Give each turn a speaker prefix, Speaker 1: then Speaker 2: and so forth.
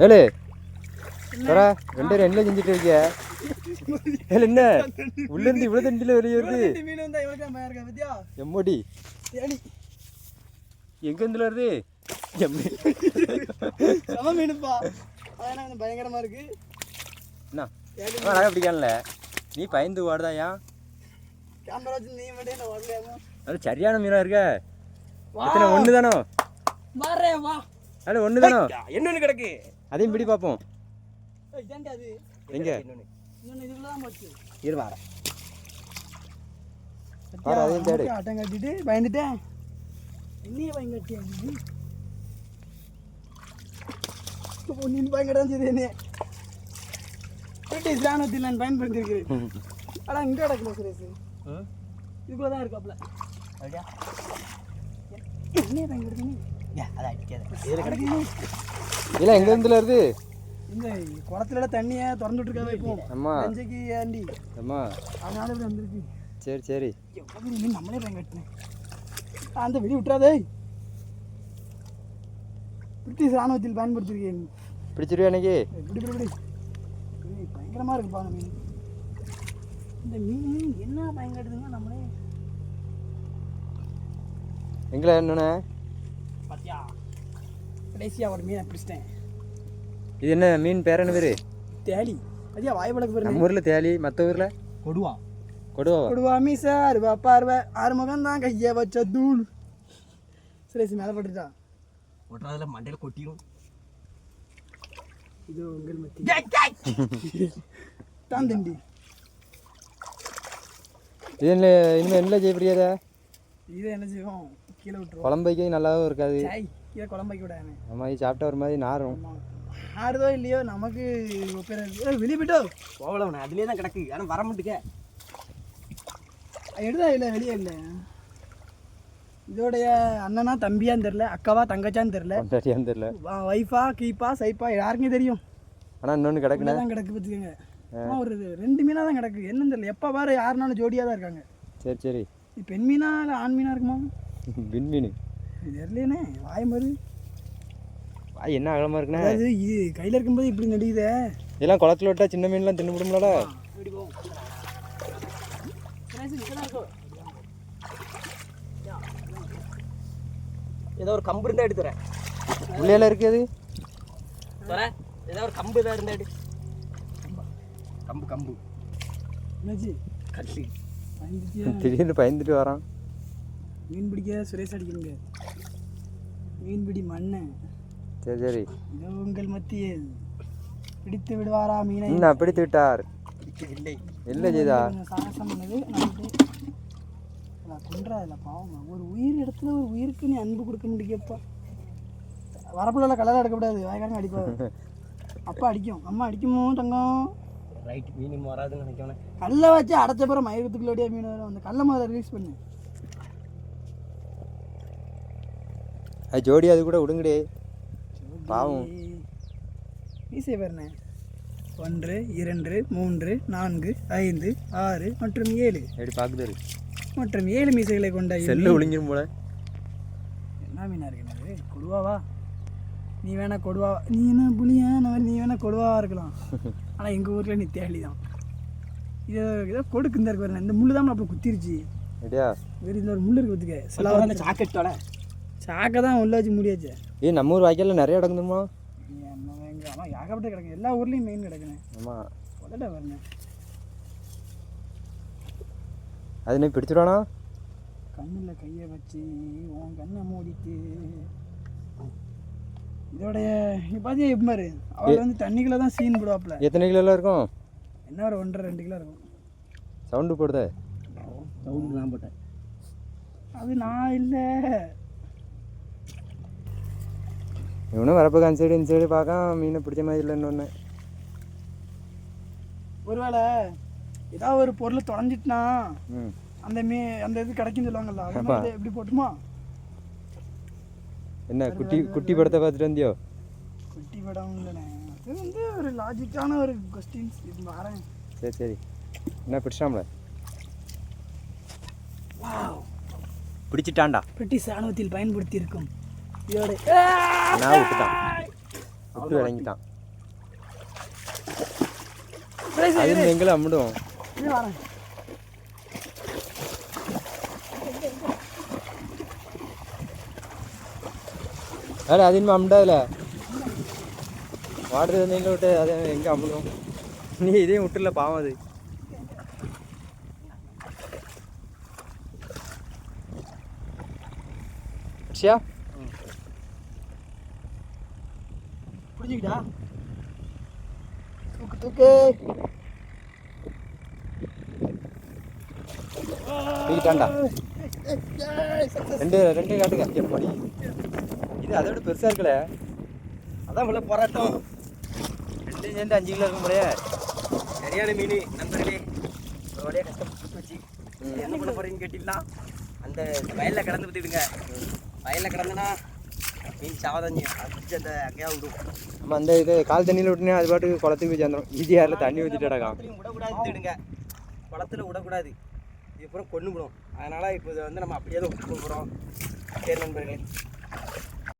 Speaker 1: ஏழு தரா ரெண்டு ரெண்டுல செஞ்சுட்டு இருக்கிய ஏழு என்ன உள்ள இருந்து இவ்வளவு தண்டில வெளியே வருது எம்மோடி எங்க இருந்து வருது
Speaker 2: மீனுப்பா பயங்கரமா இருக்கு
Speaker 1: என்ன நகை பிடிக்கல நீ பயந்து ஓடுதாயா
Speaker 2: கேமரா வச்சு நீ மட்டும் ஓடலையாமா
Speaker 1: அது சரியான மீனா இருக்க எத்தனை ஒன்று தானோ
Speaker 2: வா
Speaker 1: அது ஒன்று தானோ
Speaker 3: என்னன்னு கிடக்கு
Speaker 1: அதையும் பிடி பார்ப்போம்
Speaker 2: அது
Speaker 1: எங்க
Speaker 2: இன்னொன்று இதுக்குள்ளதான் போச்சு
Speaker 3: இரு வார
Speaker 1: அதையும் தேடு
Speaker 2: ஆட்டம் கட்டிட்டு பயந்துட்டேன் என்னையே பயங்கட்டியா நீ பயங்கடம் செய்து என்ன பிரிட்டிஷ் ராணுவத்தில் நான் பயன்படுத்தியிருக்கிறேன் ஆனால் இங்கே கிடக்கல சுரேஷ் இதுக்குள்ள தான் இருக்காப்ல
Speaker 3: அப்படியா
Speaker 2: என்னையே பயன்படுத்தினே
Speaker 3: அதை அடிக்காது
Speaker 1: இல்லை எங்க இருந்துல வருது
Speaker 2: இந்த குளத்துல தண்ணியை திறந்துட்டு இருக்கா வைப்போம்
Speaker 1: அம்மா
Speaker 2: நெஞ்சைக்கு ஏண்டி
Speaker 1: அம்மா
Speaker 2: அதனால இப்படி வந்திருக்கு
Speaker 1: சரி சரி
Speaker 2: எவ்வளோ மீன் நம்மளே பயங்கட்டினேன் அந்த வெடி விட்டுறாதே பிரிட்டிஷ் ராணுவத்தில் பயன்படுத்தியிருக்கேன்
Speaker 1: பிடிச்சிருவியா அன்னைக்கு
Speaker 2: இப்படி பயங்கரமாக இருக்குப்பா அந்த மீன் இந்த மீன் என்ன பயங்கட்டுதுங்க நம்மளே
Speaker 1: எங்களை என்னண்ணே
Speaker 2: பார்த்தியா கடைசியாக ஒரு மீனை பிடிச்சிட்டேன்
Speaker 1: இது என்ன மீன் பேர் என்ன பேர்
Speaker 2: தேலி அதியா வாய் பழக்கு பேர்
Speaker 1: நம்ம ஊரில் தேலி மற்ற ஊரில்
Speaker 3: கொடுவா
Speaker 1: கொடுவா
Speaker 2: கொடுவா மீசா அருவா பார்வை ஆறுமுகம் தான் கையை வச்ச தூள் சுரேஷ் மேலே பட்டுட்டா
Speaker 3: ஒட்டுறதுல மண்டையில் கொட்டிடும்
Speaker 2: இது உங்கள் மத்தி தான் தண்டி
Speaker 1: இது என்ன இனிமேல் என்ன செய்ய முடியாதா
Speaker 2: இதை என்ன செய்வோம் கீழே விட்டுருவோம்
Speaker 1: குழம்பு வைக்க நல்லாவும் இருக்காது
Speaker 2: கீழே குழம்பு வைக்க விடாமே
Speaker 1: ஆமாம் இது சாப்பிட்டா ஒரு மாதிரி நாரும்
Speaker 2: ஆறுதோ இல்லையோ நமக்கு வெளியே போயிட்டோ
Speaker 3: போகல அதுலேயே தான் கிடக்கு ஆனால் வர மாட்டுக்க
Speaker 2: எடுதா இல்லை வெளியே இல்லை இதோடைய அண்ணனா தம்பியான்னு தெரில அக்காவா தங்கச்சான்னு தெரில
Speaker 1: சரியான்னு தெரியல
Speaker 2: ஒய்ஃபா கீப்பா சைப்பா யாருக்குமே தெரியும்
Speaker 1: ஆனால் இன்னொன்று கிடக்குண்ணே
Speaker 2: தான் கிடக்கு பார்த்துக்கோங்க ஒரு 2 மீனாக தான் கிடக்கு என்னன்னு தெரியல எப்போ பாரு யாருனாலும் ஜோடியாக தான் இருக்காங்க
Speaker 1: சரி சரி
Speaker 2: இது பெண் மீனா இல்லை ஆண் மீனாக இருக்குமா
Speaker 1: விண்மீன்
Speaker 2: இது தெரியலேண்ணே வாய் மாதிரி
Speaker 1: என்ன அகலமாக இருக்குண்ணே
Speaker 2: அதாவது இது கையில் இருக்கும்போது இப்படி நடிக்குதே
Speaker 1: இதெல்லாம் குளத்துல விட்டா சின்ன மீன்லாம் தின்னு விடும்லடா
Speaker 3: ஏதோ ஒரு கம்பு இருந்தால் எடுத்துறேன்
Speaker 1: உள்ளேலாம் இருக்குது
Speaker 3: வரேன் ஏதோ ஒரு கம்பு தான் இருந்தா எடு கம்பு கம்பு
Speaker 2: என்னாச்சு
Speaker 3: கட்லி
Speaker 1: திடீர்னு பயந்துட்டு வரான்
Speaker 2: மீன் பிடிக்க சுரேஷ் அடிக்கணுங்க மீன்பிடி மண்ணை
Speaker 1: சரி சரி
Speaker 2: இதோ உங்கள் மத்தியில் பிடித்து விடுவாரா மீனை
Speaker 1: என்ன பிடித்து விட்டார்
Speaker 3: இல்லை
Speaker 1: இல்லை செய்தா
Speaker 2: சாகசம் பண்ணது நமக்கு கொன்றாதில்ல பாவம் ஒரு உயிர் இடத்துல ஒரு உயிருக்கு நீ அன்பு கொடுக்க முடியப்பா வரப்புள்ள கலராக எடுக்கக்கூடாது வாய்க்காரங்க அடிப்பாங்க அப்பா அடிக்கும் அம்மா அடிக்குமோ தங்கம்
Speaker 3: ரைட் மீன் வராதுன்னு நினைக்கிறேன்
Speaker 2: கல்லை வச்சு அடைச்ச பிறகு மயிரத்துக்குள்ளோடைய மீன் வரும் அந்த கல்லை முதல்ல ரிலீஸ் பண்ணு
Speaker 1: அது ஜோடி அது கூட விடுங்கடே பாவம்
Speaker 2: ஈஸியாக பாருண்ணே 1 2 3 4 5 6 மற்றும் 7
Speaker 1: எப்படி பார்க்குது
Speaker 2: மற்றும் 7 மீசைகளை கொண்ட
Speaker 1: செல்ல ஒழுங்கிரும் போல
Speaker 2: என்ன மீனாக இருக்குண்ணே கொடுவாவா நீ வேணா கொடுவா நீ என்ன புளியா நான் நீ வேணா கொடுவாவா இருக்கலாம் ஆனால் எங்கள் ஊரில் நீ தேடி தான் இதை ஏதோ கொடுக்கு இந்த இருக்கு பாருங்க இந்த முள்ளு தான் அப்புறம் குத்திருச்சு
Speaker 1: அப்படியா
Speaker 2: வேறு இந்த ஒரு முள்ளு இருக்கு பார்த்துக்க சில
Speaker 3: சாக்கெட்டோட
Speaker 2: சாக்கை தான் உள்ள வச்சு முடியாச்சு
Speaker 1: நம்ம ஊர் வாய்க்காலில் நிறைய இடங்குதுமா
Speaker 2: எங்கள் ஆனால் ஏகப்பட்ட கிடக்கு எல்லா ஊர்லேயும் மெயின் கிடக்குண்ணே
Speaker 1: ஆமாம்
Speaker 2: உதட்ட வரண்ணே
Speaker 1: அது நீ பிடிச்சிடுவானா
Speaker 2: கண்ணில் கையை வச்சு உன் கண்ணை மூடிட்டு இதோடைய பார்த்தியா இப்போ பாரு அவள் வந்து தண்ணிக்குள்ளே தான் சீன் போடுவாப்புல
Speaker 1: எத்தனை கிலோலாம் இருக்கும்
Speaker 2: என்ன ஒரு 1.5 2 கிலோ இருக்கும்
Speaker 1: சவுண்டு போடுதே
Speaker 3: சவுண்டு நான் போட்டேன்
Speaker 2: அது நான் இல்லை
Speaker 1: இவனும் வரப்போ அந்த சைடு இந்த சைடு பார்க்க மீனை பிடிச்ச மாதிரி இல்லைன்னு ஒன்று
Speaker 2: ஒருவேளை ஏதாவது ஒரு பொருள் தொலைஞ்சிட்டுனா
Speaker 1: ம்
Speaker 2: அந்த இது கிடைக்குன்னு சொல்லுவாங்கல்ல அது மாதிரி எப்படி போட்டுமா
Speaker 1: என்ன குட்டி படத்தை பார்த்துட்டு வந்தியோ
Speaker 2: குட்டி படம் இல்லைண்ணே அது வந்து ஒரு லாஜிக்கான ஒரு கொஸ்டின்ஸ் இது வரேன்
Speaker 1: சரி சரி என்ன பிடிச்சாம்ல பிடிச்சிட்டான்டா
Speaker 2: பிரிட்டிஷ் ராணுவத்தில் பயன்படுத்தி இருக்கும் இதோட
Speaker 1: நான் விட்டுட்டான் விட்டு விளங்கிட்டான் அது எங்களும் அம்மிடும்.
Speaker 2: வரேன்.
Speaker 1: வேலை அது இனிமே அம்மிடாதுல வாட்டர் தண்ணியில் விட்டு அது எங்கே அம்மிடும். நீ இதையும் விட்டுல பாவம் அது. ஷியா
Speaker 2: புரிஞ்சுக்கிட்டா
Speaker 1: தூக்கு தூக்கு தூக்கிட்டான்டா. ரெண்டு காட்டுங்க எப்படி இது அதோட பெருசா இருக்கல.
Speaker 3: அதான் உள்ள போராட்டம்.
Speaker 1: ரெண்டு சேர்ந்து 5 கிலோ இருக்கும் போலயே.
Speaker 3: சரியான மீன் நண்பர்களே. ஒரு வழியாக கஷ்டப்பட்டு வச்சு என்ன பண்ண போறீங்கன்னு கேட்டீங்கன்னா, அந்த வயலில் கிடந்து விட்டுடுங்க. வயலில் கிடந்துன்னா மீன் சாவதாஞ்சி அடிச்சு அந்த அங்கேயா விடும்.
Speaker 1: நம்ம அந்த இது கால் தண்ணியில் விட்டுனே அது பாட்டுக்கு குளத்துக்கு போய் சேர்ந்துடும். ஈஸியாக தண்ணி ஊற்றிட்டாக்கா.
Speaker 3: விடக்கூடாது விடுங்க, குளத்துல விடக்கூடாது. இது அப்புறம் கொண்டு விடும். அதனால இப்போ இதை வந்து நம்ம அப்படியே தான் விட்டு போகிறோம். சரி நண்பர்களே.